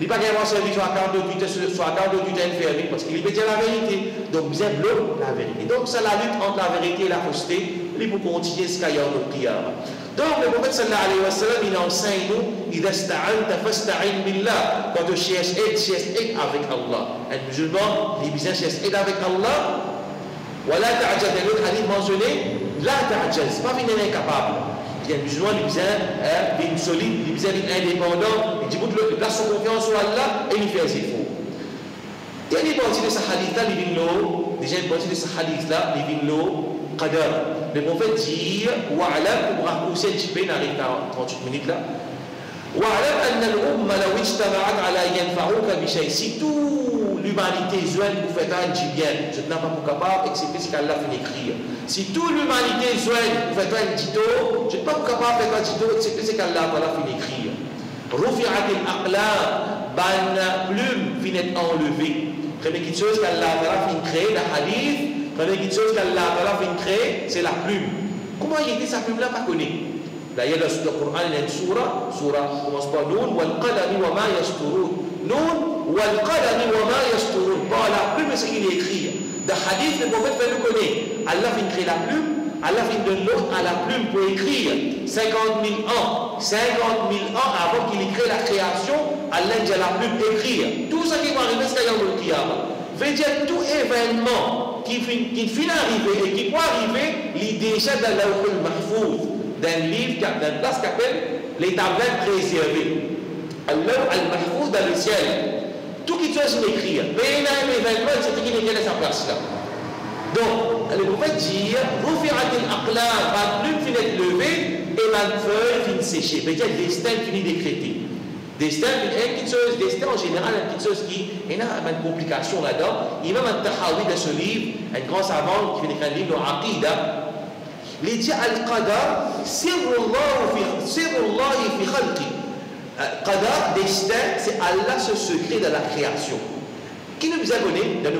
Il n'y a pas qu'à avoir servi sur la carte de Twitter enfermé parce qu'il veut dire la vérité. Donc, vous êtes la vérité. Donc, c'est la lutte entre la vérité et la fausseté. Il faut continuer ce qu'il y a dans le qiyamah. Donc, le prophète sallallahu alayhi wa sallam, il enseigne nous, إِذَا اسْتَعَنْتَ فَاسْتَعِنْ بِاللَّهِ. Quand tu cherches aide avec Allah. Un musulman, il cherche aide avec Allah. وَلَا تَعْجَزْ. L'autre hadith mentionné, la ta'jaz, pas venir incapable. Il y a un musulman, il est solide, il est indépendant, il dit qu'il place son confiance sur Allah et il fait ses efforts. Il y a une partie de ce hadith-là, déjà une partie de ce hadith-là, il vient l'eau, qadar. Le prophète dit, wa'alam, pour raccourcir un petit peu, on arrive à 38 minutes là. Wa'alam anna al-umma law ijtama'at ala yanfa'uka bi shay. Si toute l'humanité joigne pour faire du bien, je n'ai pas pour capable excepté ce qu'Allah fait écrire. Si toute l'humanité joigne pour faire un dito, je n'ai pas pour capable faire un dito excepté ce qu'Allah fait écrire. Rufi'at al-aqlam, ban plume finit enlevée. Première chose qu'Allah fait créer, le hadith, première chose qu'Allah fait créer, c'est la plume. Comment il était sa plume là, pas connu? D'ailleurs, dans le Coran, il y a une surah commence par Noun, wal qalami wa ma yasturun. Noun, wal qalami wa ma yasturun. Bon, la plume, c'est ce qu'il écrit. Dans le hadith, le prophète fait le connaître. Allah fait créer la plume, Allah fait donner l'eau à la plume pour écrire 50 000 ans. 50 000 ans avant qu'il ait créé la création, Allah dit à la plume écrire. Tout ce qui va arriver, c'est qu'il y a le qiyamah. Veut dire tout événement qui finit d'arriver et qui peut arriver, il est déjà dans l'Awqul Mahfouz. D'un livre, d'un place qui appelle les tablettes préservées. Allah al-Mahfouz dans le ciel. Tout qui doit s'écrire. Mais il y a un événement, c'est qui n'est pas à sa place là. Donc, le prophète dit, Rufi'at al-aqlam, ma plume finit levée et ma feuille finit séchée. Mais il y a le destin finit décrété. Destin, une petite chose, destin en général, une petite chose qui il y a une complication là-dedans. Il y a même un tahawi de ce livre, un grand savant qui fait écrire un livre, l'Aqida. Il dit Al-Qadar, Sirrullahi fi khalqi. Qadar, destin, c'est Allah ce secret de la création. Qui nous a donné dans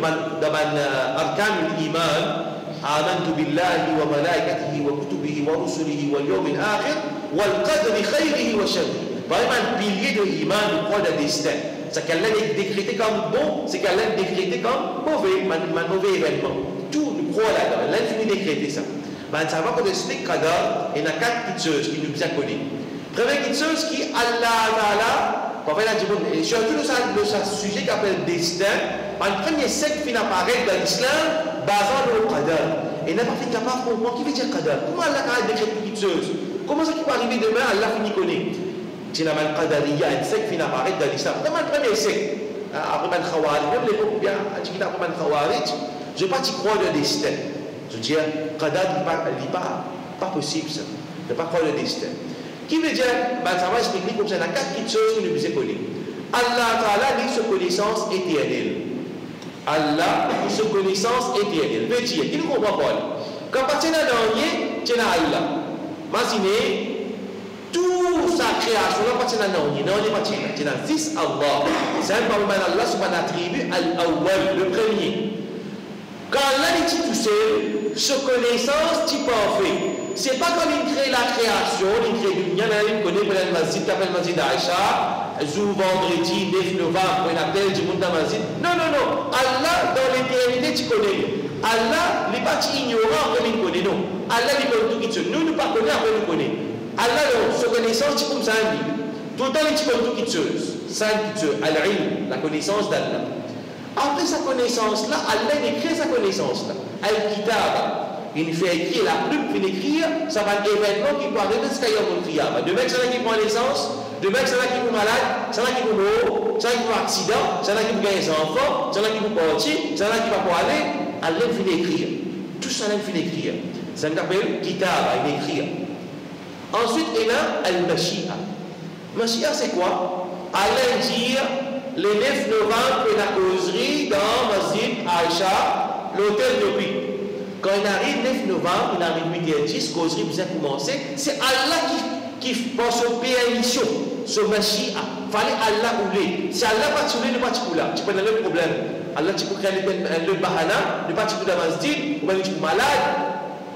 Arkan al-Iman, آمنت بالله وملائكته وكتبه ورسله واليوم الآخر والقدر خيره وشره. Vraiment, un pilier de l'Iman, de croire le destin. C'est qu'elle est décrété comme bon, c'est qu'elle est décrété comme mauvais, un mauvais événement. Tout, nous croit là-dedans. Elle a fini décréter ça. Mais ça va qu'on explique Qadar, il y a 4 petites choses qui nous bien connaissent. Première petite chose qui Allah Ta'ala, surtout le sujet qui appelle destin, le premier secte qui apparaît dans l'islam, basant le Qadar. Et n'a pas fait capable de comprendre qui veut dire Qadar. Comment Allah a décrété une petite chose? Comment ça qui peut arriver demain, Allah finit connaître? C'est la Qadariya, un secte qui apparaît dans l'islam. C'est le premier secte. Après le Khawarij, même les groupes bien, après le Khawarij, je ne vais pas y croire le destin. Je veux dire, Qadar n'est pas possible ça. Ne pas croire le destin. Qui veut dire, ça va expliquer comme ça, il y a 4 petites choses que nous devons connaître. Allah Ta'ala dit sa connaissance éternelle. Allah dit sa connaissance éternelle. Veut dire, qui ne comprend pas. Quand tu es dans le tu es dans Allah. Imaginez, toute sa création, là, tu es dans le non, tu es dans le fils Allah. C'est un parlement d'Allah, c'est un attribut al-awwal, le premier. Quand Allah est tout seul, sa connaissance, tu parfait. C'est pas comme il crée la création, il crée du bien, il connaît le masjid, qui appelle le masjid d'Aïcha, jour vendredi 9 novembre, il appelle du monde dans le masjid. Non, non, non. Allah, dans l'éternité, tu connais. Allah, il n'est pas ignorant comme il connaît, non. Allah, il connaît tout qui te nous, nous pas connaît, après nous connaît. Allah, sa connaissance, tu comme ça, tout le temps, il connaît tout qui te ça, al-ilm, la connaissance d'Allah. Après sa connaissance-là, Allah, il crée sa connaissance-là. Al-Kitab. Il fait écrire, la plume fait écrire, ça va être un événement qui peut arriver jusqu'à Yom Kiyama. Demain, c'est là qui prend naissance, demain, c'est là qui est malade, c'est là qui est mort, c'est là qui est accident, c'est là qui peut gagner des enfants, c'est là qui peut partir, c'est là qui va pouvoir aller. Allah fait écrire. Tout ça, Allah fait écrire. Ça s'appelle Kitab, il écrire. Ensuite, il y a Al-Mashi'a. Mashi'a, c'est quoi? Allah dit, le 9 novembre, il y a la causerie dans Masjid Aïcha, l'hôtel de Pique. Quand il arrive 9 novembre, il arrive 8h10, causerie vous a commencé. C'est Allah qui pense aux permissions, ce Mashi'a. Fallait Allah ouler. Si Allah pas ouler, ne pas là. Tu peux donner le problème. Allah tu peux créer le bahana, ne pas tu peux masjid, ou bien tu peux malade.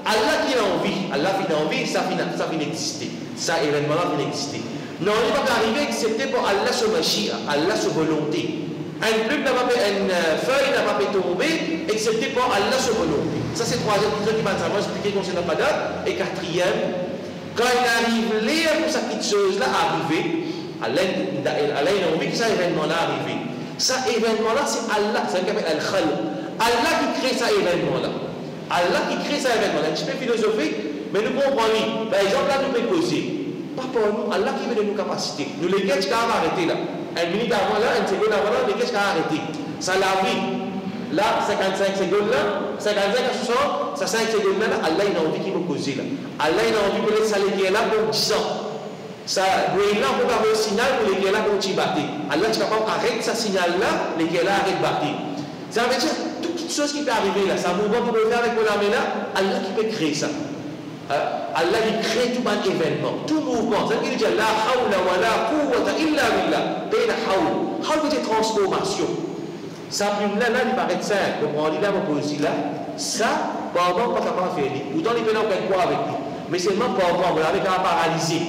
Allah qui a envie, Allah qui a envie, ça vient exister. Ça événement-là vient exister. Non, il ne va pas arriver excepté pour Allah ce Mashi'a, Allah ce volonté. Un plume n'a pas fait, une feuille n'a pas fait tomber, excepté pour Allah ce volonté. Ça, c'est troisième chose qui va savoir expliquer concernant Qadar. Et quatrième, quand il arrive là pour cette petite chose-là arriver, Allah a envie que cet événement-là arrive. Cet événement-là, c'est Allah, c'est ce qu'on appelle Al-Khal. Allah qui crée cet événement-là. Allah qui crée cet événement-là. Un petit peu philosophique, mais nous comprenons. Par exemple, là, nous pouvons poser. Pas pour nous, Allah qui veut de nos capacités. Nous, les gars, qui ont arrêté là. Une minute avant là, une seconde avant là, les gars, qui ont arrêté. Ça l'a vie. Là, 55 secondes là, 55 à 60, ça 5 secondes là, Allah il a envie qu'il me cause là. Allah il a envie que les salés qui est là pour 10 ans. Ça, il là pour avoir un signal pour les qui est là pour t'y battre. Allah tu capable arrête ce signal là, les qui est là arrête battre. Ça veut dire toute chose qui peut arriver là, ça mouvement pour le faire avec mon armée là, Allah qui peut créer ça. Allah il crée tout un événement, tout mouvement. Ça veut dire la hawla wa la quwwata illa billah. Bayna hawl. Hawl veut dire transformation. Ça plume-là, il paraît simple. On dit là, on peut aussi là. Ça, pardon, pas capable de faire. Pourtant, il peut pas quoi avec lui. Mais seulement pardon, avec un paralysé.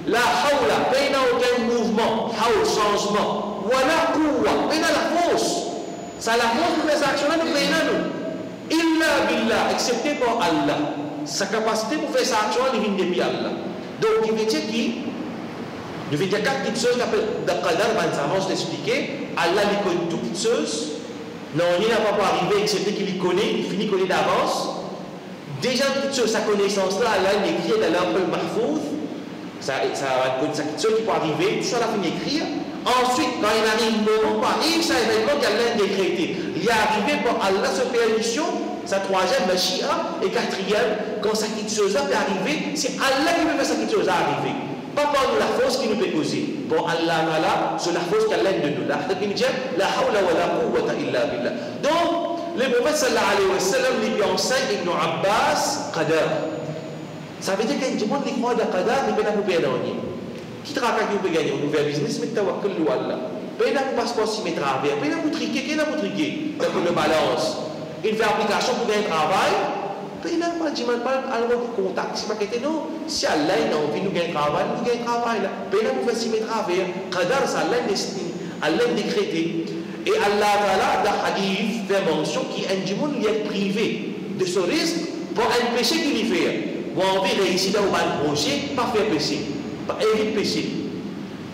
La hawla, il n'y a aucun mouvement. Hawl, changement. Wala quwwa, il y a la force. Ça la force pour les actions, nous payons nous. Illa billah, excepté pour Allah. Sa capacité pour faire sa action, il vient depuis Allah. Donc, il veut dire qui? Il veut dire 4 petites choses qu'appelle de Qadar, avant de l'expliquer. Allah il connaît toutes petites choses. Non, il n'a pas arrivé, excepté qu'il les connaît, il finit de connaître d'avance. Déjà, toute chose, sa connaissance-là, Allah il écrit dans l'Ampel Mahfouz. Ça petite chose qui peut arriver, tout ça, il a fini d'écrire. Ensuite, quand il arrive, non pas, et ça événement qu'Allah a décrété. Il est arrivé pour Allah sa permission, sa troisième, Mashi'a, et quatrième, quand sa petite chose-là peut arriver, c'est Allah qui veut faire sa petite chose arriver. pas par nous la force qui nous peut causer. Bon, Allah Ta'ala, c'est la force qu'Allah de nous. La hawla wa la quwwata illa billah. Donc, le prophète sallallahu alayhi wa sallam lui enseigne Ibn Abbas qadar. Ça veut dire qu'il demande les croix de qadar, il peut pas payer d'année. Qui travaille qui peut gagner, on ouvre business, mais tawakkal ou Allah. Paye la passeport si met travers, paye la pour triquer, qui est là pour triquer, pour le balance. Il fait application pour gagner travail. Paye la pas dire pas alors contact, c'est pas que non. Si Allah a envie nous gagner travail, nous gagne travail là. Paye la pour faire si met travers. Qadar ça Allah destiné, Allah décrété. Et Allah Ta'ala dans hadith fait mention qui est du monde est privé de ce risque pour un péché qu'il y fait. Ou envie réussir dans un projet, pas faire péché, pas éviter péché.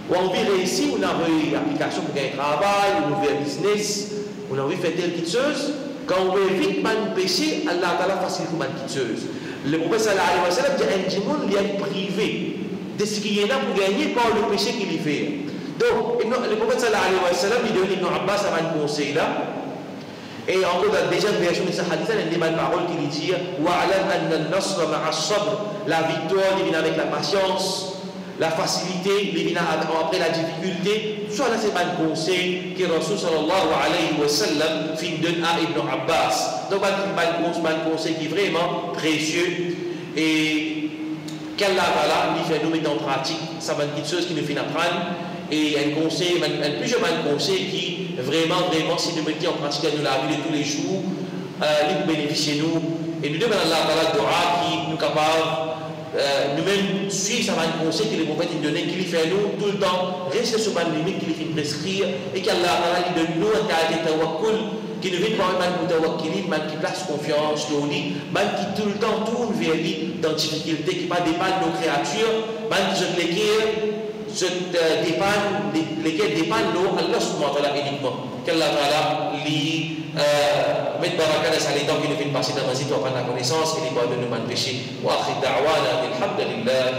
Ou envie réussir, on a une application pour gagner travail, un nouvel business, on a envie de faire telle petite chose. Quand on évite un péché, Allah Ta'ala facilite une petite chose. Le prophète sallallahu alayhi wa sallam dit un monde est privé de ce qu'il y a pour gagner par le péché qu'il y fait. Donc, le prophète sallallahu alayhi wa sallam, il donne Ibn Abbas à un conseil là. Et encore dans la deuxième version de ce hadith, il y a une parole qui dit Wa'alam anna al-nasr ma'a as-sabr, la victoire vient avec la patience, la facilité vient après la difficulté. Tout ça, c'est un conseil que Rasul sallallahu alayhi wa sallam donne à Ibn Abbas. Donc, un conseil qui est vraiment précieux et qu'Allah lui fait nous mettre en pratique. Ça va être une chose qui nous fait apprendre. Et un conseil, un plus jeune conseil qui vraiment, si nous mettons en pratique dans la vie de tous les jours, nous bénéficier nous. Et nous demandons à Allah Ta'ala qui nous capable, nous-mêmes suivre ça un conseil que les prophètes nous donnent, qui fait nous tout le temps, rester sur une limite qui fait prescrire, et qu'Allah Ta'ala lui donne nous un caractère de tawakkul, qui nous vient par un mutawakkilin, man qui place confiance, man qui tout le temps tourne vers lui dans difficulté, qui ne dépend de nos créatures, man qui se l'équerre. Lesquels dépendent de Allah subhanahu wa ta'ala uniquement. Qu'Allah ta'ala li met baraka dans les temps qui nous viennent passer dans la vie, pour prendre la connaissance et les bois de nous péchés. Wa akhir da'wana alhamdulillah.